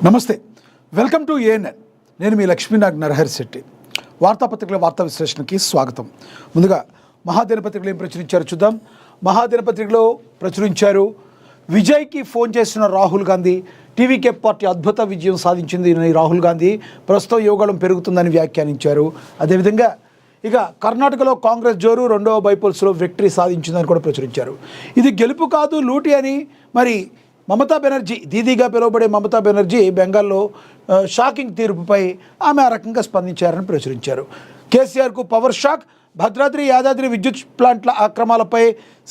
నమస్తే, welcome to ANN. నేను మీ లక్ష్మీనాగ్ నరహరి శెట్టి. వార్తాపత్రికల వార్తా విశ్లేషణకి స్వాగతం. ముందుగా మహాదినపత్రికలు ఏం ప్రచురించారు చూద్దాం. మహాదినపత్రికలో ప్రచురించారు, విజయ్కి ఫోన్ చేసిన రాహుల్ గాంధీ, టీవీకే పార్టీ అద్భుత విజయం సాధించింది రాహుల్ గాంధీ, ప్రస్తుతం యోగళం పెరుగుతుందని వ్యాఖ్యానించారు. అదేవిధంగా ఇక కర్ణాటకలో కాంగ్రెస్ జోరు, రెండవ బైపోల్స్లో విక్టరీ సాధించిందని కూడా ప్రచురించారు. ఇది గెలుపు కాదు లూటీ అని మరి మమతా బెనర్జీ, దీదీగా పిలువబడే మమతా బెనర్జీ బెంగాల్లో షాకింగ్ తీర్పుపై ఆమె ఆ రకంగా స్పందించారని ప్రచురించారు. కేసీఆర్కు పవర్ షాక్, భద్రాద్రి యాదాద్రి విద్యుత్ ప్లాంట్ల అక్రమాలపై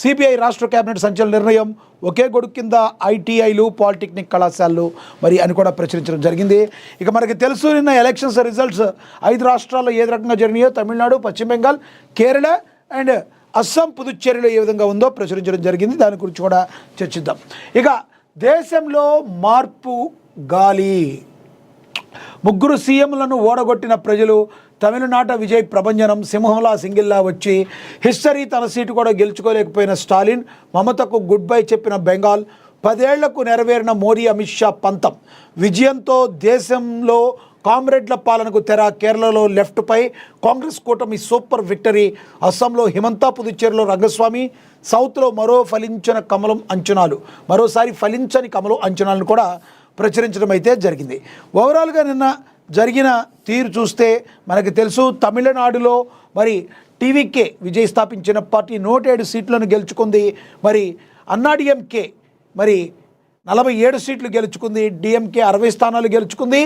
సిబిఐ రాష్ట్ర కేబినెట్ సంచలన నిర్ణయం, ఒకే గొడుగు కింద ఐటీఐలు, పాలిటెక్నిక్ కళాశాలలు మరి అని కూడా ప్రచురించడం జరిగింది. ఇక మనకి తెలుసు, నిన్న ఎలక్షన్స్ రిజల్ట్స్ 5 రాష్ట్రాల్లో ఏ రకంగా జరిగినాయో, తమిళనాడు, పశ్చిమ బెంగాల్, కేరళ అండ్ అస్సాం, పుదుచ్చేరిలో ఏ విధంగా ఉందో ప్రచురించడం జరిగింది. దాని గురించి కూడా చర్చిద్దాం. ఇక దేశంలో మార్పు గాలి, 3 సీఎంలను ఓడగొట్టిన ప్రజలు, తమిళనాట విజయ్ ప్రభంజనం, సింహంలా సింగిల్లా వచ్చి హిస్టరీ, తన సీటు కూడా గెలుచుకోలేకపోయిన స్టాలిన్, మమతకు గుడ్ బై చెప్పిన బెంగాల్, 10 ఏళ్లకు నెరవేరిన మోడీ అమిత్ షా పంతం, విజయంతో దేశంలో కామ్రేడ్ల పాలనకు తెర, కేరళలో లెఫ్ట్పై కాంగ్రెస్ కూటమి సూపర్ విక్టరీ, అస్సాంలో హిమంత, పుదుచ్చేరిలో రంగస్వామి, సౌత్లో మరోసారి ఫలించని కమలం అంచనాలను కూడా ప్రచురించడం అయితే జరిగింది. ఓవరాల్గా నిన్న జరిగిన తీరు చూస్తే మనకి తెలుసు, తమిళనాడులో మరి టీవీకే విజయ్ స్థాపించిన పార్టీ 107 సీట్లను గెలుచుకుంది. మరి అన్నాడీఎంకే మరి 47 సీట్లు గెలుచుకుంది. డిఎంకే 60 స్థానాలు గెలుచుకుంది.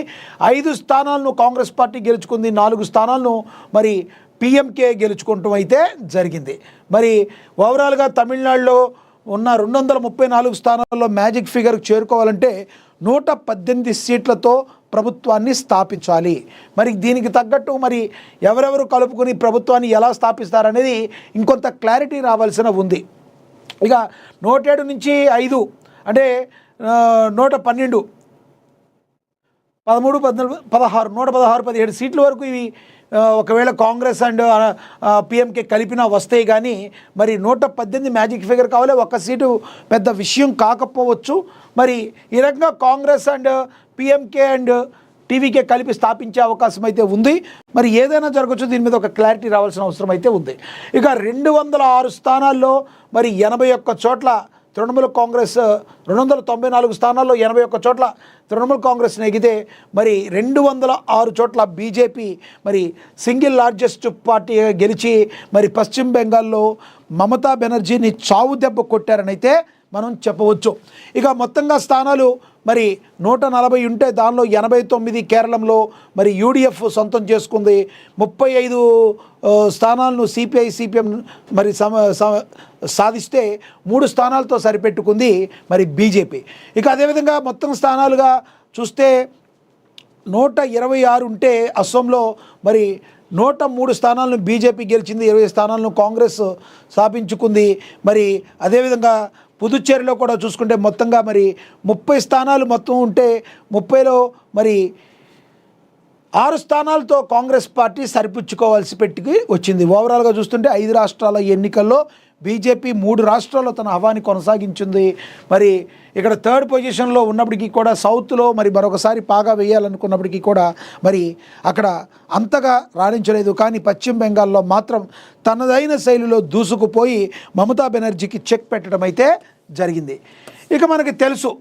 5 స్థానాలను కాంగ్రెస్ పార్టీ గెలుచుకుంది. 4 స్థానాలను మరి పిఎంకే గెలుచుకోవటం అయితే జరిగింది. మరి ఓవరాల్గా తమిళనాడులో ఉన్న 234 స్థానాల్లో మ్యాజిక్ ఫిగర్ చేరుకోవాలంటే 118 సీట్లతో ప్రభుత్వాన్ని స్థాపించాలి. మరి దీనికి తగ్గట్టు మరి ఎవరెవరు కలుపుకొని ప్రభుత్వాన్ని ఎలా స్థాపిస్తారనేది ఇంకొంత క్లారిటీ రావాల్సిన ఉంది. ఇక 107 నుంచి 5 అంటే 112, 13, 14, 16, 116, 17 సీట్ల వరకు ఇవి ఒకవేళ కాంగ్రెస్ అండ్ పిఎంకే కలిపినా వస్తాయి. కానీ మరి 118 మ్యాజిక్ ఫిగర్ కావాలి. 1 సీటు పెద్ద విషయం కాకపోవచ్చు. మరి ఈ రకంగా Congress and PMK and TVK కలిపి స్థాపించే అవకాశం అయితే ఉంది. మరి ఏదైనా జరగచ్చు, దీని మీద ఒక క్లారిటీ రావాల్సిన అవసరం అయితే ఉంది. ఇక 206 స్థానాల్లో మరి 81 చోట్ల తృణమూల్ కాంగ్రెస్, 294 స్థానాల్లో 81 చోట్ల తృణమూల్ కాంగ్రెస్ నెగితే మరి 206 చోట్ల బీజేపీ మరి సింగిల్ లార్జెస్ట్ పార్టీగా గెలిచి మరి పశ్చిమ బెంగాల్లో మమతా బెనర్జీని చావు దెబ్బ కొట్టారని అయితే మనం చెప్పవచ్చు. ఇక మొత్తంగా స్థానాలు మరి 140 ఉంటే దానిలో 89 కేరళంలో మరి యూడిఎఫ్ సొంతం చేసుకుంది. 35 స్థానాలను సిపిఐ, సిపిఎం మరి సాధిస్తే 3 స్థానాలతో సరిపెట్టుకుంది మరి బీజేపీ. ఇక అదేవిధంగా మొత్తం స్థానాలుగా చూస్తే 126 ఉంటే అస్సాంలో మరి 103 స్థానాలను బీజేపీ గెలిచింది. 20 స్థానాలను కాంగ్రెస్ స్థాపించుకుంది. మరి అదేవిధంగా పుదుచ్చేరిలో కూడా చూసుకుంటే మొత్తంగా మరి 30 స్థానాలు మొత్తం ఉంటే 30లో మరి 6 స్థానాలతో కాంగ్రెస్ పార్టీ సరిపుచ్చుకోవాల్సి పెట్టుకు వచ్చింది. ఓవరాల్గా చూస్తుంటే 5 రాష్ట్రాల ఎన్నికల్లో బీజేపీ 3 రాష్ట్రాల్లో తన హవాని కొనసాగించింది. మరి ఇక్కడ 3rd పొజిషన్లో ఉన్నప్పటికీ కూడా సౌత్లో మరి మరొకసారి పాగా వేయాలనుకున్నప్పటికీ కూడా మరి అక్కడ అంతగా రాణించలేదు. కానీ పశ్చిమ బెంగాల్లో మాత్రం తనదైన శైలిలో దూసుకుపోయి మమతా బెనర్జీకి చెక్ పెట్టడం అయితే జరిగింది. ఇక మనకి తెలుసు,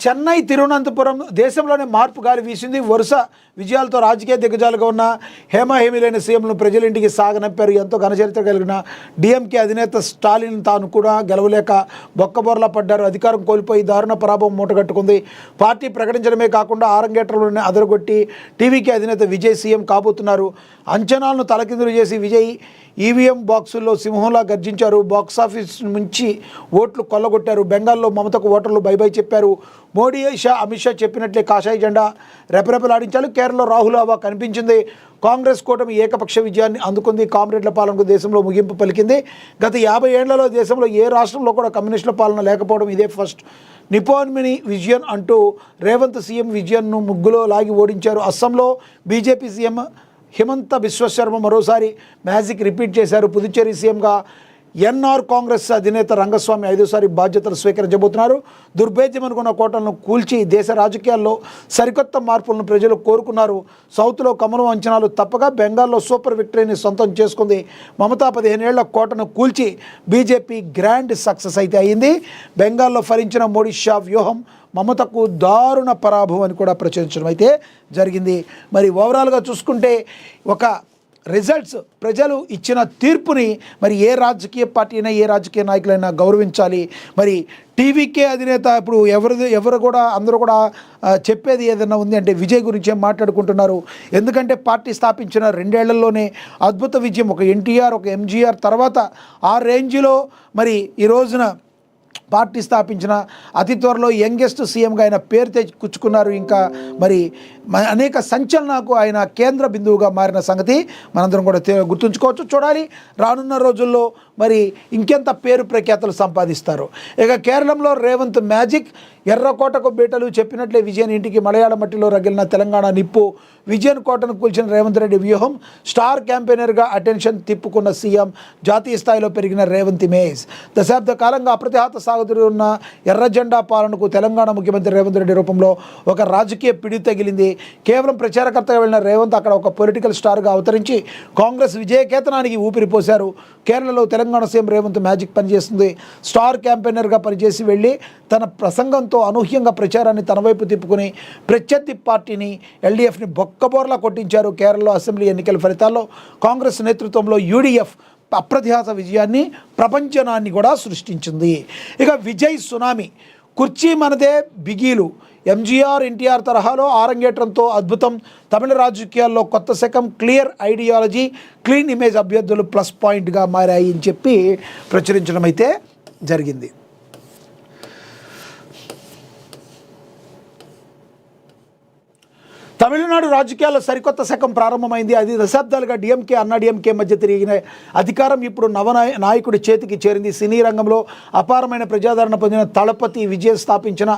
చెన్నై, తిరువనంతపురం దేశంలోనే మార్పు గాలి వీసింది. వరుస విజయాలతో రాజకీయ దిగ్గజాలుగా ఉన్న హేమహేమిలైన సీఎంలను ప్రజలింటికి సాగనంపారు. ఎంతో ఘనచరిత్ర కలిగిన డిఎంకే అధినేత స్టాలిన్ తాను కూడా గెలవలేక బొక్కబొరలా పడ్డారు. అధికారం కోల్పోయి దారుణ పరాభవం మూటగట్టుకుంది. పార్టీ ప్రకటించడమే కాకుండా ఆరంగేట్రంలోనే అదరగొట్టి టీవీకే అధినేత విజయ్ సీఎం కాబోతున్నారు. అంచనాలను తలకిందులు చేసి విజయ్ ఈవీఎం బాక్సుల్లో సింహంలా గర్జించారు. బాక్సాఫీస్ నుంచి ఓట్లు కొల్లగొట్టారు. బెంగాల్లో మమతకు ఓటర్లు బై చెప్పారు. మోడీ, షా, అమిత్ షా చెప్పినట్లే కాషాయ జెండా రెపరెపలాడించారు. కేరళలో రాహుల్ హవా కనిపించింది. కాంగ్రెస్ కూటమి ఏకపక్ష విజయాన్ని అందుకుంది. కామ్రేడ్ల పాలనకు దేశంలో ముగింపు పలికింది. గత 50 ఏళ్లలో దేశంలో ఏ రాష్ట్రంలో కూడా కమ్యూనిస్టుల పాలన లేకపోవడం ఇదే ఫస్ట్. నిపోన్మిని విజయన్ అంటూ రేవంత్ సీఎం విజయన్ను ముగ్గులో లాగి ఓడించారు. అస్సాంలో బీజేపీ సీఎం హిమంత బిశ్వ శర్మ మరోసారి మ్యాజిక్ రిపీట్ చేశారు. పుదుచ్చేరి సీఎంగా ఎన్ఆర్ కాంగ్రెస్ అధినేత రంగస్వామి 5వ బాధ్యతలు స్వీకరించబోతున్నారు. దుర్భేద్యం అనుకున్న కోటలను కూల్చి దేశ రాజకీయాల్లో సరికొత్త మార్పులను ప్రజలు కోరుకున్నారు. సౌత్లో కమలం అంచనాలు తప్పగా బెంగాల్లో సూపర్ విక్టరీని సొంతం చేసుకుంది. మమతా 15 ఏళ్ల కోటను కూల్చి బీజేపీ గ్రాండ్ సక్సెస్ అయితే అయింది. బెంగాల్లో ఫలించిన మోడీ షా వ్యూహం మమతకు దారుణ పరాభవం అని కూడా ప్రచురించడం అయితే జరిగింది. మరి ఓవరాల్గా చూసుకుంటే ఒక రిజల్ట్స్ ప్రజలు ఇచ్చిన తీర్పుని మరి ఏ రాజకీయ పార్టీ అయినా ఏ రాజకీయ నాయకులైనా గౌరవించాలి. మరి టీవీకే అధినేత ఇప్పుడు ఎవరు కూడా అందరూ కూడా చెప్పేది ఏదైనా ఉంది అంటే విజయ్ గురించే మాట్లాడుకుంటున్నారు. ఎందుకంటే పార్టీ స్థాపించిన 2 ఏళ్లలోనే అద్భుత విజయం, ఒక ఎన్టీఆర్ ఒక ఎంజీఆర్ తర్వాత ఆ రేంజ్లో మరి ఈ రోజున పార్టీ స్థాపించిన అతి త్వరలో యంగెస్ట్ సీఎంగా ఆయన పేరు తెచ్చుకున్నారు. ఇంకా మరి అనేక సంచలనాలకు ఆయన కేంద్ర బిందువుగా మారిన సంగతి మనందరం కూడా గుర్తుంచుకోవచ్చు. చూడాలి రానున్న రోజుల్లో మరి ఇంకెంత పేరు ప్రఖ్యాతలు సంపాదిస్తారు. ఇక కేరళంలో రేవంత్ మ్యాజిక్, ఎర్రకోటకు బీటలు చెప్పినట్లే విజయన్ ఇంటికి మలయాళ మట్టిలో రగిలిన తెలంగాణ నిప్పు. విజయన్ కోటను కూల్చిన రేవంత్ రెడ్డి వ్యూహం, స్టార్ క్యాంపెయినర్గా అటెన్షన్ తిప్పుకున్న సీఎం, జాతీయ స్థాయిలో పెరిగిన రేవంత్ ఇమేజ్. దశాబ్ద కాలంగా అప్రతిహత సాగుతున్న ఎర్ర జెండా పాలనకు తెలంగాణ ముఖ్యమంత్రి రేవంత్ రెడ్డి రూపంలో ఒక రాజకీయ పిడి తగిలింది. కేవలం ప్రచారకర్తగా వెళ్ళిన రేవంత్ అక్కడ ఒక పొలిటికల్ స్టార్గా అవతరించి కాంగ్రెస్ విజయకేతనానికి ఊపిరిపోశారు. కేరళలో తెలంగాణ సీఎం రేవంత్ మ్యాజిక్ పనిచేస్తుంది. స్టార్ క్యాంపెయినర్గా పనిచేసి వెళ్ళి తన ప్రసంగంతో అనూహ్యంగా ప్రచారాన్ని తన వైపు తిప్పుకుని ప్రత్యర్థి పార్టీని ఎల్డీఎఫ్ని బొక్కబోర్లా కొట్టించారు. కేరళలో అసెంబ్లీ ఎన్నికల ఫలితాల్లో కాంగ్రెస్ నేతృత్వంలో యూడీఎఫ్ అప్రతిహత విజయాన్ని ప్రపంచనాన్ని కూడా సృష్టించింది. ఇక విజయ్ సునామీ, కుర్చీ మనదే బిగీలు. ఎంజీఆర్ ఎన్టీఆర్ తరహాలో ఆరంగేట్రంతో అద్భుతం. తమిళ రాజకీయాల్లో కొత్త శకం, క్లియర్ ఐడియాలజీ, క్లీన్ ఇమేజ్ అభ్యర్థులు ప్లస్ పాయింట్గా మారాయి అని చెప్పి ప్రచురించడం అయితే జరిగింది. తమిళనాడు రాజకీయాల్లో సరికొత్త శకం ప్రారంభమైంది. 5 దశాబ్దాలుగా డిఎంకే అన్నాడీఎంకే మధ్య తిరిగిన అధికారం ఇప్పుడు నాయకుడి చేతికి చేరింది. సినీ రంగంలో అపారమైన ప్రజాదరణ పొందిన తళపతి విజయ్ స్థాపించిన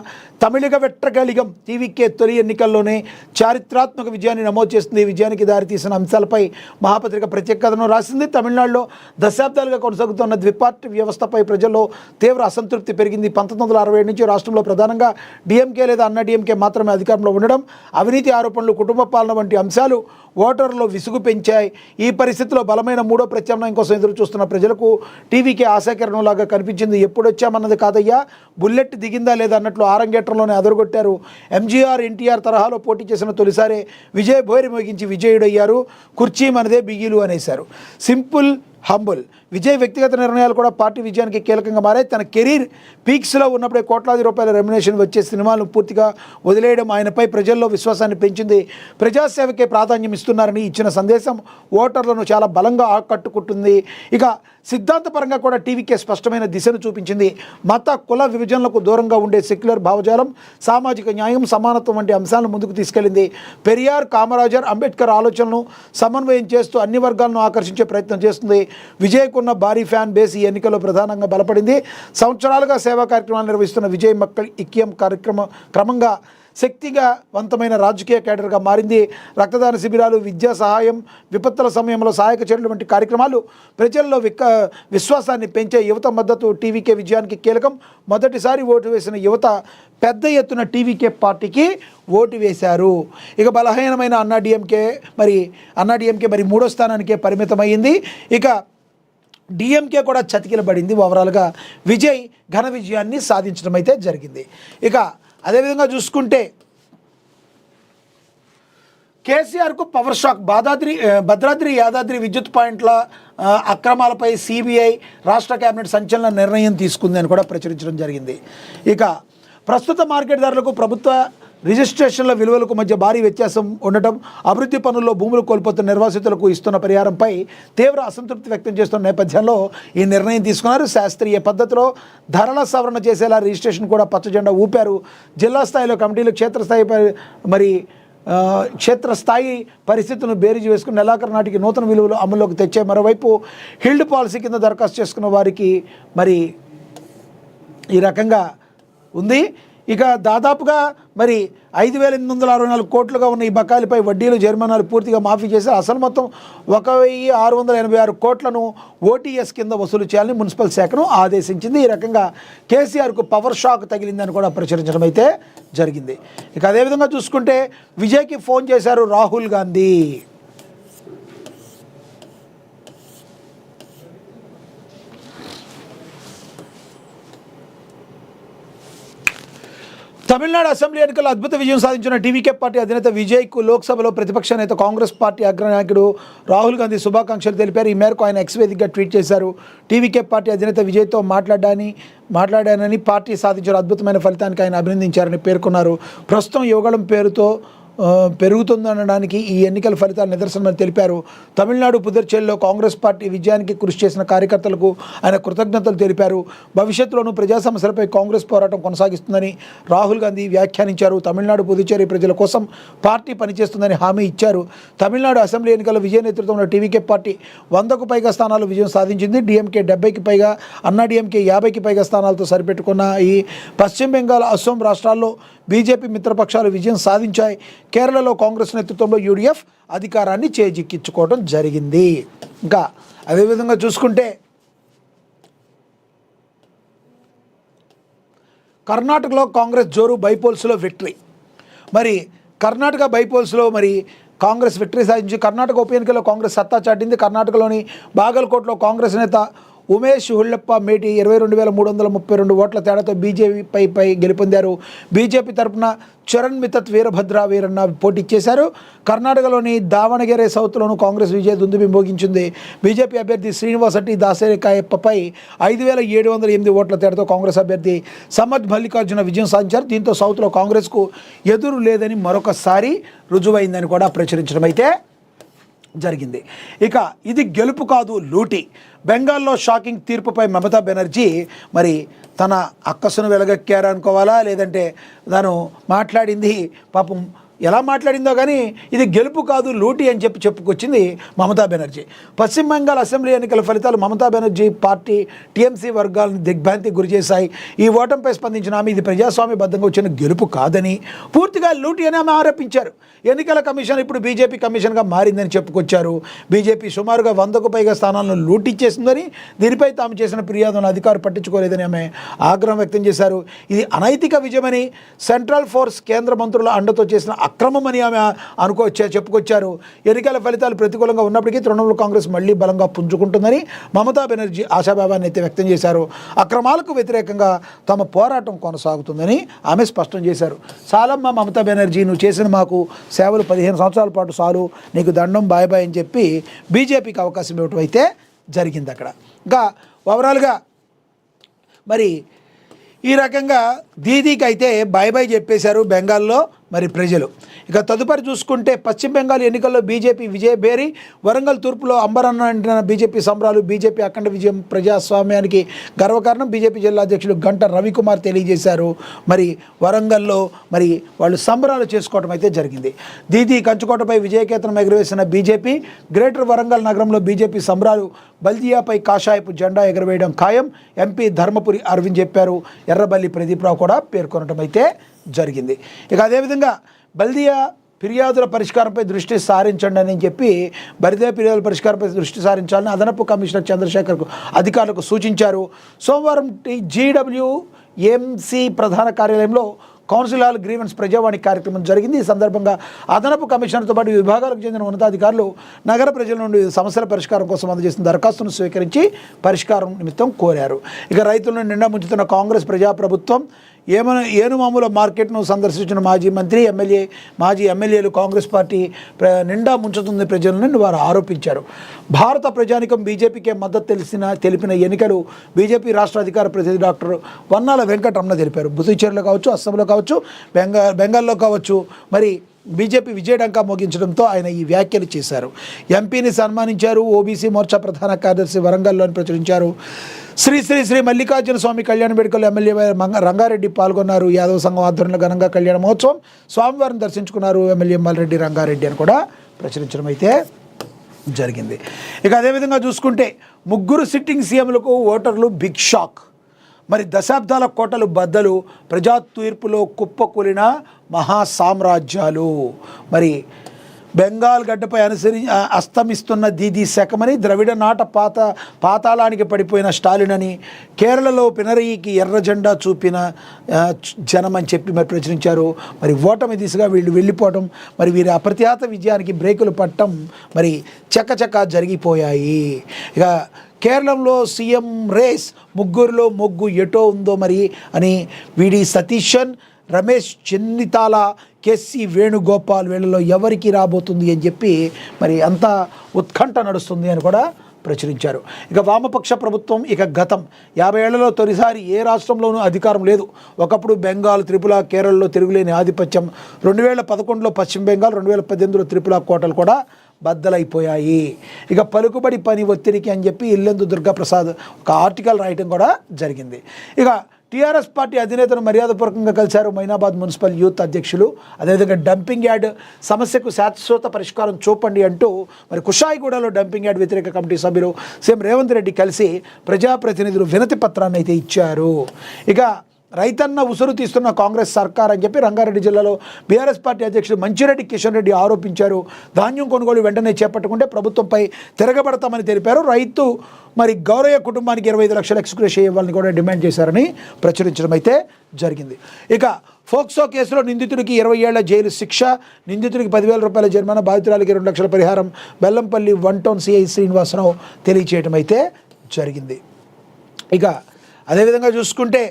తమిళిగ వెట్రగలిగం టీవీకే తొలి ఎన్నికల్లోనే చారిత్రాత్మక విజయాన్ని నమోదు చేస్తుంది. విజయానికి దారితీసిన అంశాలపై మహాపత్రిక ప్రత్యేక కథనం రాసింది. తమిళనాడులో దశాబ్దాలుగా కొనసాగుతున్న ద్విపార్టీ వ్యవస్థపై ప్రజల్లో తీవ్ర అసంతృప్తి పెరిగింది. 1967 నుంచి రాష్ట్రంలో ప్రధానంగా డిఎంకే లేదా అన్నాడీఎంకే మాత్రమే అధికారంలో ఉండడం, అవినీతి ఆరోపణలు, కుటుంబ పాలన వంటి అంశాలు ఓటర్లలో విసుగు పెంచాయి. ఈ పరిస్థితిలో బలమైన మూడో ప్రత్యామ్నాయం కోసం ఎదురు చూస్తున్న ప్రజలకు టీవీకే ఆశాకిరణంలాగా కనిపించింది. ఎప్పుడొచ్చామన్నది కాదయ్యా, బుల్లెట్ దిగిందా లేదా అన్నట్లు ఆరంగేట్రంలోనే అదరగొట్టారు. ఎంజీఆర్ ఎన్టీఆర్ తరహాలో పోటీ చేసిన తొలిసారే విజయ్ భోరి మోగించి విజయుడయ్యారు. కుర్చీ మనదే బిగిలు అనేశారు. Simple, humble. విజయ్ వ్యక్తిగత నిర్ణయాలు కూడా పార్టీ విజయానికి కీలకంగా మారాయి. తన కెరీర్ పీక్స్లో ఉన్నప్పుడే కోట్లాది రూపాయల రెమ్యునేషన్ వచ్చే సినిమాలను పూర్తిగా వదిలేయడం ఆయనపై ప్రజల్లో విశ్వాసాన్ని పెంచింది. ప్రజాసేవకే ప్రాధాన్యం ఇస్తున్నారని ఇచ్చిన సందేశం ఓటర్లను చాలా బలంగా ఆకట్టుకుంటుంది. ఇక సిద్ధాంతపరంగా కూడా టీవీకే స్పష్టమైన దిశను చూపించింది. మత కుల విభజనలకు దూరంగా ఉండే సెక్యులర్ భావజాలం, సామాజిక న్యాయం, సమానత్వం వంటి అంశాలను ముందుకు తీసుకెళ్లింది. పెరియార్, కామరాజర్, అంబేద్కర్ ఆలోచనలను సమన్వయం చేస్తూ అన్ని వర్గాలను ఆకర్షించే ప్రయత్నం చేస్తుంది. విజయ్కున్న భారీ ఫ్యాన్ బేస్ ఈ ఎన్నికల్లో ప్రధానంగా బలపడింది. సంవత్సరాలుగా సేవా కార్యక్రమాలు నిర్వహిస్తున్న విజయ్ మక్కల్ ఇక్యం కార్యక్రమం క్రమంగా శక్తివంతమైన రాజకీయ కేడర్గా మారింది. రక్తదాన శిబిరాలు, విద్యా సహాయం, విపత్తుల సమయంలో సహాయక చర్యలు వంటి కార్యక్రమాలు ప్రజల్లో విశ్వాసాన్ని పెంచే. యువత మద్దతు టీవీకే విజయానికి కీలకం. మొదటిసారి ఓటు వేసిన యువత పెద్ద ఎత్తున టీవీకే పార్టీకి ఓటు వేశారు. ఇక బలహీనమైన అన్నాడీఎంకే మరి 3వ స్థానానికే పరిమితమైంది. ఇక డిఎంకే కూడా చతికిలబడింది. ఓవరాల్గా విజయ్ ఘన విజయాన్ని సాధించడం అయితే జరిగింది. ఇక అదేవిధంగా చూసుకుంటే కేసీఆర్కు పవర్ షాక్. భద్రాద్రి యాదాద్రి విద్యుత్ పాయింట్ల అక్రమాలపై సిబిఐ రాష్ట్ర కేబినెట్ సంచలన నిర్ణయం తీసుకుంది అని కూడా ప్రచురించడం జరిగింది. ఇక ప్రస్తుత మార్కెట్ ధరలకు ప్రభుత్వ రిజిస్ట్రేషన్ల విలువలకు మధ్య భారీ వ్యత్యాసం ఉండటం, అభివృద్ధి పనుల్లో భూములు కోల్పోతున్న నిర్వాసితులకు ఇస్తున్న పరిహారంపై తీవ్ర అసంతృప్తి వ్యక్తం చేస్తున్న నేపథ్యంలో ఈ నిర్ణయం తీసుకున్నారు. శాస్త్రీయ పద్ధతిలో ధరల సవరణ చేసేలా రిజిస్ట్రేషన్ కూడా పచ్చజెండా ఊపారు. జిల్లా స్థాయిలో కమిటీలు క్షేత్రస్థాయి పరిస్థితులను బేరీజు వేసుకుని నెలాఖరు నాటికి నూతన విలువలు అమల్లోకి తెచ్చే. మరోవైపు హిల్డ్ పాలసీ కింద దరఖాస్తు చేసుకున్న వారికి మరి ఈ రకంగా ఉంది. ఇక దాదాపుగా మరి 5,864 కోట్లుగా ఉన్న ఈ బకాయిలపై వడ్డీలు జరిమానాలు పూర్తిగా మాఫీ చేశారు. అసలు మొత్తం 1,686 కోట్లను ఓటీఎస్ కింద వసూలు చేయాలని మున్సిపల్ శాఖను ఆదేశించింది. ఈ రకంగా కేసీఆర్కు పవర్ షాక్ తగిలిందని కూడా ప్రచురించడం అయితే జరిగింది. ఇక అదేవిధంగా చూసుకుంటే విజయ్కి ఫోన్ చేశారు రాహుల్ గాంధీ. తమిళనాడు అసెంబ్లీ ఎన్నికల్లో అద్భుత విజయం సాధించిన టీవీకే పార్టీ అధినేత విజయ్కు లోక్సభలో ప్రతిపక్ష నేత కాంగ్రెస్ పార్టీ అగ్రనాయకుడు రాహుల్ గాంధీ శుభాకాంక్షలు తెలిపారు. ఈ మేరకు ఆయన ఎక్స్ వేదికగా ట్వీట్ చేశారు. టీవీకే పార్టీ అధినేత విజయ్తో మాట్లాడానని పార్టీ సాధించిన అద్భుతమైన ఫలితానికి ఆయన అభినందించారని పేర్కొన్నారు. ప్రస్తుతం యువగళం పేరుతో పెరుగుతుందనడానికి ఈ ఎన్నికల ఫలితాలు నిదర్శనమని తెలిపారు. తమిళనాడు పుదుచ్చేరిలో కాంగ్రెస్ పార్టీ విజయానికి కృషి చేసిన కార్యకర్తలకు ఆయన కృతజ్ఞతలు తెలిపారు. భవిష్యత్తులోనూ ప్రజా సమస్యలపై కాంగ్రెస్ పోరాటం కొనసాగిస్తుందని రాహుల్ గాంధీ వ్యాఖ్యానించారు. తమిళనాడు పుదుచ్చేరి ప్రజల కోసం పార్టీ పనిచేస్తుందని హామీ ఇచ్చారు. తమిళనాడు అసెంబ్లీ ఎన్నికల విజయ నేతృత్వంలో టీవీకే పార్టీ 100కు పైగా స్థానాలు విజయం సాధించింది. డిఎంకే 70కి పైగా, అన్నా డిఎంకే 50కి పైగా స్థానాలతో సరిపెట్టుకున్న ఈ పశ్చిమ బెంగాల్, అస్సోం రాష్ట్రాల్లో బీజేపీ మిత్రపక్షాలు విజయం సాధించాయి. కేరళలో కాంగ్రెస్ నేతృత్వంలో యూడీఎఫ్ అధికారాన్ని చేజిక్కించుకోవడం జరిగింది. ఇంకా అదేవిధంగా చూసుకుంటే కర్ణాటకలో కాంగ్రెస్ జోరు, బైపోల్స్లో విక్టరీ. మరి కర్ణాటక బైపోల్స్లో మరి కాంగ్రెస్ విక్టరీ సాధించి కర్ణాటక ఉప ఎన్నికల్లో కాంగ్రెస్ సత్తా చాటింది. కర్ణాటకలోని బాగల్కోట్లో కాంగ్రెస్ నేత ఉమేష్ హుళ్ళప్ప మేటి 22,332 ఓట్ల తేడాతో బీజేపీపై గెలుపొందారు. బీజేపీ తరఫున చరణ్ మితత్ వీరభద్ర వీరన్న పోటీ చేశారు. కర్ణాటకలోని దావణగెరే సౌత్లోనూ కాంగ్రెస్ విజయ దుందుబి మోగించింది. బీజేపీ అభ్యర్థి శ్రీనివాసరెడ్డి దాసేకాయప్పపై 5,708 ఓట్ల తేడాతో కాంగ్రెస్ అభ్యర్థి సమద్ మల్లికార్జున విజయం సాధించారు. దీంతో సౌత్లో కాంగ్రెస్కు ఎదురు లేదని మరొకసారి రుజువైందని కూడా ప్రచురించడం అయితే జరిగింది. ఇక ఇది గెలుపు కాదు, లూటీ. బెంగాల్లో షాకింగ్ తీర్పుపై మమతా బెనర్జీ మరి తన అక్కసును వెలగక్కారనుకోవాలా, లేదంటే తను మాట్లాడింది పాపం ఎలా మాట్లాడిందో కానీ ఇది గెలుపు కాదు, లూటీ అని చెప్పుకొచ్చింది మమతా బెనర్జీ. పశ్చిమ బెంగాల్ అసెంబ్లీ ఎన్నికల ఫలితాలు మమతా బెనర్జీ పార్టీ టీఎంసీ వర్గాలను దిగ్భ్రాంతికి గురి చేశాయి. ఈ ఓటమిపై స్పందించిన ఆమె ఇది ప్రజాస్వామ్యబద్ధంగా వచ్చిన గెలుపు కాదని, పూర్తిగా లూటీ అని ఆమె ఆరోపించారు. ఎన్నికల కమిషన్ ఇప్పుడు బీజేపీ కమిషన్గా మారిందని చెప్పుకొచ్చారు. బీజేపీ సుమారుగా 100కు పైగా స్థానాలను లూటీ చేసిందని, దీనిపై తాము చేసిన ఫిర్యాదులను అధికారులు పట్టించుకోలేదని ఆమె ఆగ్రహం వ్యక్తం చేశారు. ఇది అనైతిక విజయమని, సెంట్రల్ ఫోర్స్ కేంద్ర మంత్రుల అండతో చేసిన అక్రమమని ఆమె చెప్పుకొచ్చారు. ఎన్నికల ఫలితాలు ప్రతికూలంగా ఉన్నప్పటికీ తృణమూల్ కాంగ్రెస్ మళ్లీ బలంగా పుంజుకుంటుందని మమతా బెనర్జీ ఆశాభావాన్ని అయితే వ్యక్తం చేశారు. అక్రమాలకు వ్యతిరేకంగా తమ పోరాటం కొనసాగుతుందని ఆమె స్పష్టం చేశారు. చాలమ్మ మమతా బెనర్జీ, నువ్వు చేసిన మాకు సేవలు 15 సంవత్సరాల పాటు చాలు, నీకు దండం బాయ్ బాయ్ అని చెప్పి బీజేపీకి అవకాశం ఇవ్వటం అయితే జరిగింది అక్కడ. ఇంకా ఓవరాల్గా మరి ఈ రకంగా దీదీకి అయితే బాయ్ బాయ్ చెప్పేశారు బెంగాల్లో మరి ప్రజలు. ఇక తదుపరి చూసుకుంటే పశ్చిమ బెంగాల్ ఎన్నికల్లో బీజేపీ విజయభేరి. వరంగల్ తూర్పులో అంబరన్న అంటున్న బీజేపీ సంబరాలు. బీజేపీ అఖండ విజయం ప్రజాస్వామ్యానికి గర్వకారణం బీజేపీ జిల్లా అధ్యక్షులు గంట రవికుమార్ తెలియజేశారు. మరి వరంగల్లో మరి వాళ్ళు సంబరాలు చేసుకోవడం అయితే జరిగింది. దీదీ కంచుకోటపై విజయకేతనం ఎగురవేసిన బీజేపీ. గ్రేటర్ వరంగల్ నగరంలో బీజేపీ సంబరాలు. బల్దియాపై కాషాయపు జెండా ఎగురవేయడం ఖాయం, ఎంపీ ధర్మపురి అరవింద్ చెప్పారు. ఎర్రబల్లి ప్రదీప్రావు కూడా పేర్కొనడం అయితే జరిగింది. ఇక అదేవిధంగా బల్దియా ఫిర్యాదుల పరిష్కారంపై దృష్టి సారించండి అని చెప్పి బల్దియా ఫిర్యాదుల పరిష్కారంపై దృష్టి సారించాలని అదనపు కమిషనర్ చంద్రశేఖర్కు అధికారులకు సూచించారు. సోమవారం జీడబ్ల్యూఎంసీ ప్రధాన కార్యాలయంలో కౌన్సిల్ హాల్ గ్రీవెన్స్ ప్రజావాణి కార్యక్రమం జరిగింది. ఈ సందర్భంగా అదనపు కమిషనర్తో పాటు విభాగాలకు చెందిన ఉన్నతాధికారులు నగర ప్రజల నుండి సమస్యల పరిష్కారం కోసం అందజేసిన దరఖాస్తును స్వీకరించి పరిష్కారం నిమిత్తం కోరారు. ఇక రైతులను నిండా ముంచుతున్న కాంగ్రెస్ ప్రజాప్రభుత్వం ఏనుమాముల మార్కెట్ను సందర్శించిన మాజీ ఎమ్మెల్యేలు కాంగ్రెస్ పార్టీ నిండా ముంచుతుంది ప్రజలను వారు ఆరోపించారు. భారత ప్రజానికం బీజేపీకే మద్దతు తెలిపిన ఎన్నికలు బీజేపీ రాష్ట్ర అధికార ప్రతినిధి డాక్టర్ వన్నాల వెంకటరమణ తెలిపారు. పుదుచ్చేరిలో కావచ్చు, అస్సాంలో కావచ్చు, బెంగాల్లో కావచ్చు మరి బీజేపీ విజయడంకా మోగించడంతో ఆయన ఈ వ్యాఖ్యలు చేశారు. ఎంపీని సన్మానించారు. ఓబీసీ మోర్చా ప్రధాన కార్యదర్శి వరంగల్లోని ప్రచురించారు. శ్రీ శ్రీ శ్రీ మల్లికార్జున స్వామి కళ్యాణ వేడుకల్లో ఎమ్మెల్యే రంగారెడ్డి పాల్గొన్నారు. యాదవ సంఘం ఆధ్వర్యంలో ఘనంగా కళ్యాణ మహోత్సవం, స్వామివారిని దర్శించుకున్నారు ఎమ్మెల్యే మల్రెడ్డి రంగారెడ్డి అని కూడా ప్రచురించడం అయితే జరిగింది. ఇక అదేవిధంగా చూసుకుంటే ముగ్గురు సిట్టింగ్ సీఎంలకు ఓటర్లు బిగ్ షాక్. మరి దశాబ్దాల కోటలు బద్దలు, ప్రజా తీర్పులో కుప్పకూలిన మహాసామ్రాజ్యాలు. మరి బెంగాల్ గడ్డపై అస్తమిస్తున్న దీదీ శకమని, ద్రవిడ నాట పాతాళానికి పడిపోయిన స్టాలిన్ అని, కేరళలో పినరయికి ఎర్ర జెండా చూపిన జనం అని చెప్పి మరి ప్రచురించారు. మరి ఓటమి దిశగా వీళ్ళు వెళ్ళిపోవటం, మరి వీరి అప్రతిహత విజయానికి బ్రేకులు పట్టడం మరి చకచకా జరిగిపోయాయి. ఇక కేరళంలో సీఎం రేస్, ముగ్గురులో మొగ్గు ఎటో ఉందో మరి అని వీడి సతీశన్, రమేష్ చెన్నితాల, కేసీ వేణుగోపాల్ వీళ్ళలో ఎవరికి రాబోతుంది అని చెప్పి మరి అంతా ఉత్కంఠ నడుస్తుంది అని కూడా ప్రచురించారు. ఇక వామపక్ష ప్రభుత్వం ఇక గతం 50 ఏళ్లలో తొలిసారి ఏ రాష్ట్రంలోనూ అధికారం లేదు. ఒకప్పుడు బెంగాల్, త్రిపుర, కేరళలో తిరుగులేని ఆధిపత్యం. 2011లో పశ్చిమ బెంగాల్, 2018లో త్రిపుర కోటలు కూడా బద్దలైపోయాయి. ఇక పలుకుబడి పని ఒత్తిడికి అని చెప్పి ఇల్లెందు దుర్గాప్రసాద్ ఒక ఆర్టికల్ రాయటం కూడా జరిగింది. ఇక టీఆర్ఎస్ పార్టీ అధినేతను మర్యాదపూర్వకంగా కలిశారు మైనాబాద్ మున్సిపల్ యూత్ అధ్యక్షులు. అదేవిధంగా డంపింగ్ యార్డ్ సమస్యకు శాశ్వత పరిష్కారం చూపండి అంటూ మరి కుషాయిగూడలో డంపింగ్ యార్డ్ వ్యతిరేక కమిటీ సభ్యులు సీఎం రేవంత్ రెడ్డి కలిసి ప్రజాప్రతినిధులు వినతి పత్రాన్ని అయితే ఇచ్చారు. ఇక రైతన్న ఉసురు తీస్తున్న కాంగ్రెస్ సర్కార్ అని చెప్పి రంగారెడ్డి జిల్లాలో బీఆర్ఎస్ పార్టీ అధ్యక్షుడు మంచిరెడ్డి కిషన్ రెడ్డి ఆరోపించారు. ధాన్యం కొనుగోలు వెంటనే చేపట్టకుంటే ప్రభుత్వంపై తిరగబడతామని తెలిపారు. రైతు మరి గౌరవ కుటుంబానికి 25 లక్షల ఎక్స్గ్రేషియా ఇవ్వాలని కూడా డిమాండ్ చేశారని ప్రచురించడం అయితే జరిగింది. ఇక ఫోక్సో కేసులో నిందితుడికి 20 ఏళ్ల జైలు శిక్ష, నిందితుడికి 10,000 రూపాయల జరిమానా, బాధితురాలికి 2 లక్షల పరిహారం బెల్లంపల్లి 1 టౌన్ సిఐ శ్రీనివాసరావు తెలియచేయడం అయితే జరిగింది. ఇక అదేవిధంగా చూసుకుంటే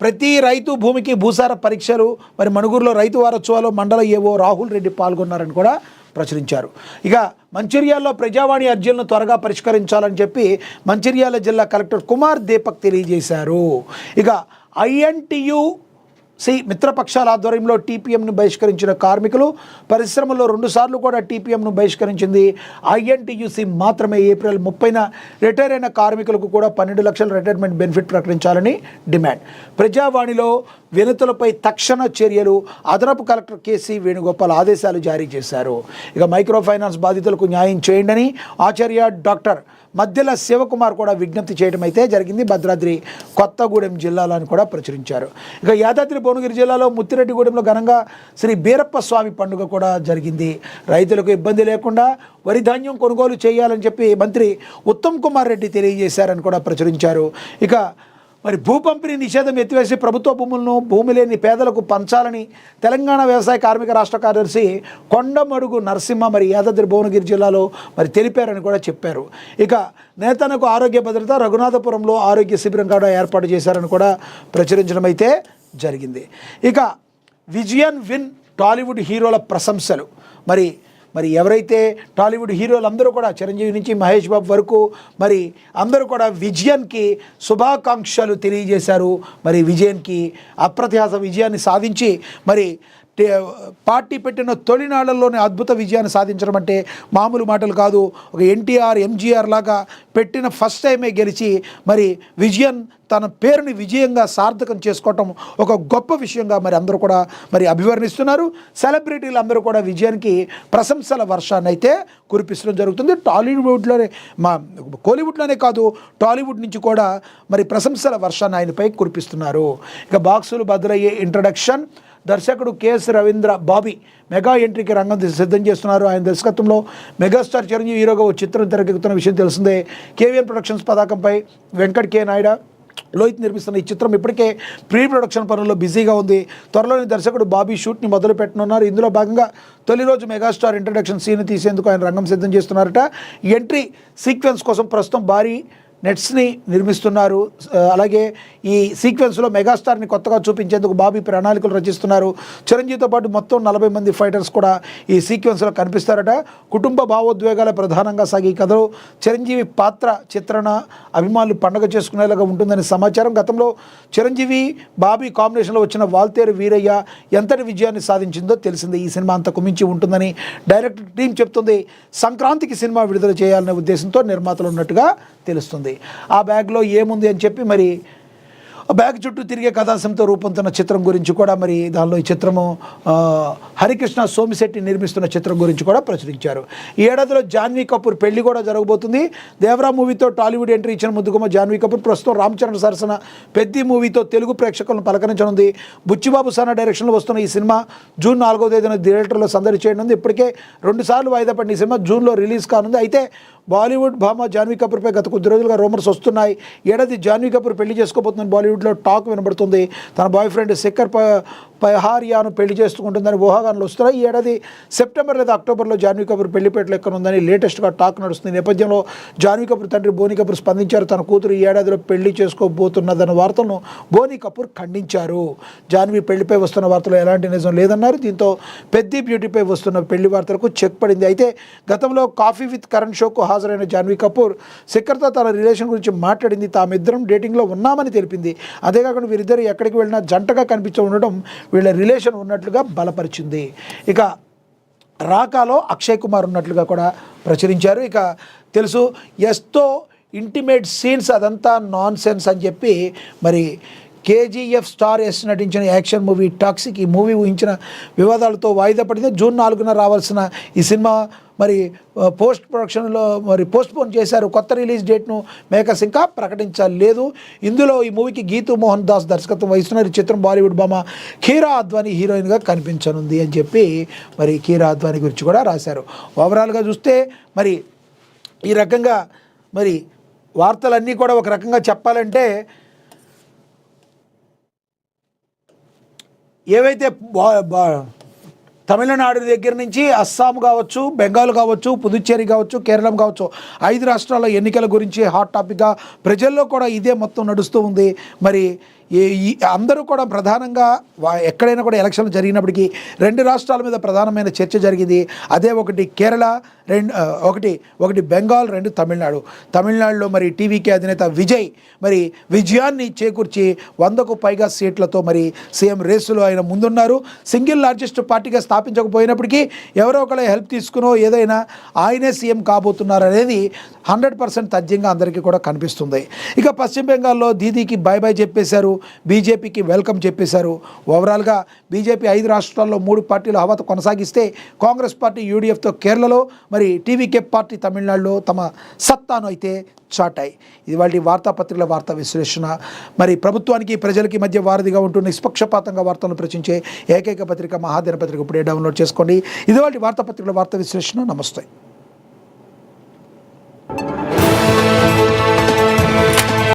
ప్రతి రైతు భూమికి భూసార పరీక్షలు, మరి మణుగూరులో రైతు వారోత్సవాల్లో మండల ఏవో రాహుల్ రెడ్డి పాల్గొన్నారని కూడా ప్రచురించారు. ఇక మంచిర్యాలలో ప్రజావాణి అర్జీలను త్వరగా పరిష్కరించాలని చెప్పి మంచిర్యాల జిల్లా కలెక్టర్ కుమార్ దీపక్ తెలియజేశారు. ఇక INTU మిత్రపక్షాల ఆధ్వర్యంలో టీపీఎంను బహిష్కరించిన కార్మికులు, పరిశ్రమలో 2 సార్లు కూడా టీపీఎంను బహిష్కరించింది. INTUC మాత్రమే ఏప్రిల్ 30న రిటైర్ అయిన కార్మికులకు కూడా 12 లక్షల రిటైర్మెంట్ బెనిఫిట్ ప్రకటించాలని డిమాండ్. ప్రజావాణిలో వినతులపై తక్షణ చర్యలు, అదనపు కలెక్టర్ కేసీ వేణుగోపాల్ ఆదేశాలు జారీ చేశారు. ఇక మైక్రో ఫైనాన్స్ బాధితులకు న్యాయం చేయండి ఆచార్య డాక్టర్ మధ్యల శివకుమార్ కూడా విజ్ఞప్తి చేయడం అయితే జరిగింది. భద్రాద్రి కొత్తగూడెం జిల్లాలో కూడా ప్రచురించారు. ఇక యాదాద్రి భువనగిరి జిల్లాలో ముత్తిరెడ్డిగూడెంలో ఘనంగా శ్రీ బీరప్ప స్వామి పండుగ కూడా జరిగింది. రైతులకు ఇబ్బంది లేకుండా వరి ధాన్యం కొనుగోలు చేయాలని చెప్పి మంత్రి ఉత్తమ్ కుమార్ రెడ్డి తెలియజేశారని కూడా ప్రచురించారు. ఇక మరి భూ పంపిణీ నిషేధం ఎత్తివేసి ప్రభుత్వ భూములను భూమి లేని పేదలకు పంచాలని తెలంగాణ వ్యవసాయ కార్మిక రాష్ట్ర కార్యదర్శి కొండమడుగు నరసింహ మరి యాదాద్రి భువనగిరి జిల్లాలో మరి తెలిపారని కూడా చెప్పారు. ఇక నేతనకు ఆరోగ్య భద్రత, రఘునాథపురంలో ఆరోగ్య శిబిరం కూడా ఏర్పాటు చేశారని కూడా ప్రచురించడం అయితే జరిగింది. ఇక విజయన్ విన్ టాలీవుడ్ హీరోల ప్రశంసలు. మరి ఎవరైతే టాలీవుడ్ హీరోలు అందరూ కూడా చిరంజీవి నుంచి మహేష్ బాబు వరకు మరి అందరూ కూడా విజయన్కి శుభాకాంక్షలు తెలియజేశారు. మరి విజయన్కి అప్రతిహత విజయాన్ని సాధించి మరి పార్టీ పెట్టిన తొలినాళ్లలోనే అద్భుత విజయాన్ని సాధించడం అంటే మామూలు మాటలు కాదు. ఒక NTR, MGR లాగా పెట్టిన ఫస్ట్ టైమే గెలిచి మరి విజయన్ తన పేరుని విజయంగా సార్థకం చేసుకోవటం ఒక గొప్ప విషయంగా మరి అందరూ కూడా మరి అభివర్ణిస్తున్నారు. సెలబ్రిటీలు అందరూ కూడా విజయానికి ప్రశంసల వర్షాన్ని అయితే కురిపించడం జరుగుతుంది. టాలీవుడ్లోనే కోలీవుడ్లోనే కాదు టాలీవుడ్ నుంచి కూడా మరి ప్రశంసల వర్షాన్ని ఆయనపై కురిపిస్తున్నారు. ఇక బాక్సులు బదులయ్యే ఇంట్రడక్షన్. దర్శకుడు KS రవీంద్ర బాబీ మెగా ఎంట్రీకి రంగం సిద్ధం చేస్తున్నారు. ఆయన దర్శకత్వంలో మెగాస్టార్ చిరంజీవి హీరోగా ఓ చిత్రం తెరకెక్కుతున్న విషయం తెలిసిందే. KVN ప్రొడక్షన్స్ పతాకంపై వెంకట్ K. నాయుడు, లోహిత్ నిర్మిస్తున్న ఈ చిత్రం ఇప్పటికే ప్రీ ప్రొడక్షన్ పనుల్లో బిజీగా ఉంది. త్వరలోని దర్శకుడు బాబీ షూట్ని మొదలు పెట్టనున్నారు. ఇందులో భాగంగా తొలి రోజు మెగాస్టార్ ఇంట్రడక్షన్ సీన్ తీసేందుకు ఆయన రంగం సిద్ధం చేస్తున్నారట. ఎంట్రీ సీక్వెన్స్ కోసం ప్రస్తుతం భారీ నెట్స్ని నిర్మిస్తున్నారు. అలాగే ఈ సీక్వెన్స్లో మెగాస్టార్ని కొత్తగా చూపించేందుకు బాబీ ప్రణాళికలు రచిస్తున్నారు. చిరంజీవితో పాటు మొత్తం 40 మంది ఫైటర్స్ కూడా ఈ సీక్వెన్స్లో కనిపిస్తారట. కుటుంబ భావోద్వేగాల ప్రధానంగా సాగే ఈ కథలో చిరంజీవి పాత్ర చిత్రణ అభిమానులు పండుగ చేసుకునేలాగా ఉంటుందని సమాచారం. గతంలో చిరంజీవి బాబీ కాంబినేషన్లో వచ్చిన వాల్తేరు వీరయ్య ఎంతటి విజయాన్ని సాధించిందో తెలిసిందే. ఈ సినిమా అంతకు మించి ఉంటుందని డైరెక్టర్ టీం చెప్తుంది. సంక్రాంతికి సినిమా విడుదల చేయాలనే ఉద్దేశంతో నిర్మాతలు ఉన్నట్టుగా తెలుస్తుంది. ఆ బ్యాగ్లో ఏముంది అని చెప్పి మరి బ్యాగ్ చుట్టూ తిరిగే కథాంశంతో రూపొందుతున్న చిత్రం గురించి కూడా మరి దానిలో ఈ చిత్రము హరికృష్ణ సోమిశెట్టి నిర్మిస్తున్న చిత్రం గురించి కూడా ప్రచురించారు. ఈ ఏడాదిలో జాన్వీ కపూర్ పెళ్లి కూడా జరగబోతుంది. దేవరా మూవీతో టాలీవుడ్ ఎంట్రీ ఇచ్చిన ముద్దుగుమ్మ జాన్వీ కపూర్ ప్రస్తుతం రామ్ చరణ్ సరసన పెద్ది మూవీతో తెలుగు ప్రేక్షకులను పలకరించనుంది. బుచ్చిబాబు సానా డైరెక్షన్లో వస్తున్న ఈ సినిమా జూన్ 4వ తేదీన థియేటర్లో సందడి చేయనుంది. ఇప్పటికే 2 సార్లు వాయిదా పడిన ఈ సినిమా జూన్లో రిలీజ్ కానుంది. అయితే బాలీవుడ్ భామ జాన్వీ కపూర్పై గత కొద్ది రోజులుగా రూమర్స్ వస్తున్నాయి. ఏడాది జాన్వీ కపూర్ పెళ్లి చేసుకోబోతుందని బాలీవుడ్లో టాక్ వినబడుతుంది. తన బాయ్ ఫ్రెండ్ శేఖర్ పహారియాను పెళ్లి చేసుకుంటుందని ఊహాగానాలు వస్తున్నాయి. ఈ ఏడాది సెప్టెంబర్ లేదా అక్టోబర్లో జాన్వీ కపూర్ పెళ్లిపేటలు ఎక్కనుందని లేటెస్ట్గా టాక్ నడుస్తుంది. ఈ నేపథ్యంలో జాన్వీ కపూర్ తండ్రి బోనీ కపూర్ స్పందించారు. తన కూతురు ఈ ఏడాదిలో పెళ్లి చేసుకోబోతున్నదన్న వార్తలను బోనీ కపూర్ ఖండించారు. జాన్వీ పెళ్లిపై వస్తున్న వార్తలు ఎలాంటి నిజం లేదన్నారు. దీంతో పెద్ది బ్యూటీపై వస్తున్న పెళ్లి వార్తలకు చెక్ పడింది. అయితే గతంలో కాఫీ విత్ కరణ్ షోకు హాజరైన జాన్వీ కపూర్ శేఖర్తో తన రిలేషన్ గురించి మాట్లాడింది. తామిద్దరం డేటింగ్లో ఉన్నామని తెలిపింది. అంతేకాకుండా వీరిద్దరు ఎక్కడికి వెళ్ళినా జంటగా కనిపించి ఉండడం వీళ్ళ రిలేషన్ ఉన్నట్లుగా బలపరిచింది. ఇక రాకాలో అక్షయ్ కుమార్ ఉన్నట్లుగా కూడా ప్రచురించారు. ఇక తెలుసు ఎస్తో ఇంటిమేట్ సీన్స్ అదంతా నాన్ సెన్స్ అని చెప్పి మరి కేజీఎఫ్ స్టార్ ఎస్ నటించిన యాక్షన్ మూవీ టాక్సిక్ ఈ మూవీ ఊహించిన వివాదాలతో వాయిదా పడింది. జూన్ 4న రావాల్సిన ఈ సినిమా మరి పోస్ట్ ప్రొడక్షన్లో మరి పోస్ట్పోన్ చేశారు. కొత్త రిలీజ్ డేట్ను మేకర్స్ ఇంకా ప్రకటించలేదు. ఇందులో ఈ మూవీకి గీతూ మోహన్ దాస్ దర్శకత్వం వహిస్తున్నారు. ఈ చిత్రం బాలీవుడ్ భామ కీరా అద్వానీ హీరోయిన్గా కనిపించనుంది అని చెప్పి మరి కీరా అద్వానీ గురించి కూడా రాశారు. ఓవరాల్గా చూస్తే మరి ఈ రకంగా మరి వార్తలన్నీ కూడా ఒక రకంగా చెప్పాలంటే ఏవైతే తమిళనాడు దగ్గర నుంచి అస్సాం కావచ్చు, బెంగాల్ కావచ్చు, పుదుచ్చేరి కావచ్చు, కేరళం కావచ్చు 5 రాష్ట్రాల ఎన్నికల గురించి హాట్ టాపిక్గా ప్రజల్లో కూడా ఇదే మొత్తం నడుస్తూ ఉంది. మరి అందరూ కూడా ప్రధానంగా ఎక్కడైనా కూడా ఎలక్షన్లు జరిగినప్పటికీ 2 రాష్ట్రాల మీద ప్రధానమైన చర్చ జరిగింది. అదే ఒకటి కేరళ, ఒకటి బెంగాల్, 2 తమిళనాడు. తమిళనాడులో మరి టీవీకే అధినేత విజయ్ మరి విజయాన్ని చేకూర్చి 100కు పైగా సీట్లతో మరి సీఎం రేసులో ఆయన ముందున్నారు. సింగిల్ లార్జెస్ట్ పార్టీగా స్థాపించకపోయినప్పటికీ ఎవరో ఒకళ్ళ హెల్ప్ తీసుకునో ఏదైనా ఆయనే సీఎం కాబోతున్నారు అనేది 100% తథ్యంగా అందరికీ కూడా కనిపిస్తుంది. ఇక పశ్చిమ బెంగాల్లో దీదీకి బాయ్ బాయ్ చెప్పేశారు, బీజేపీకి వెల్కమ్ చెప్పేశారు. ఓవరాల్గా బీజేపీ 5 రాష్ట్రాల్లో 3 పార్టీలు హవా కొనసాగిస్తే కాంగ్రెస్ పార్టీ యూడీఎఫ్తో కేరళలో మరి టీవీకే పార్టీ తమిళనాడులో తమ సత్తాను అయితే చాటాయి. ఇది వాళ్ళ వార్తాపత్రికల వార్తా విశ్లేషణ. మరి ప్రభుత్వానికి ప్రజలకి మధ్య వారధిగా ఉంటూ నిష్పక్షపాతంగా వార్తలను ప్రచురించే ఏకైక పత్రిక మహాదినపత్రిక ఇప్పుడే డౌన్లోడ్ చేసుకోండి. ఇది వాళ్ళ వార్తాపత్రికల వార్తా విశ్లేషణ. నమస్తే.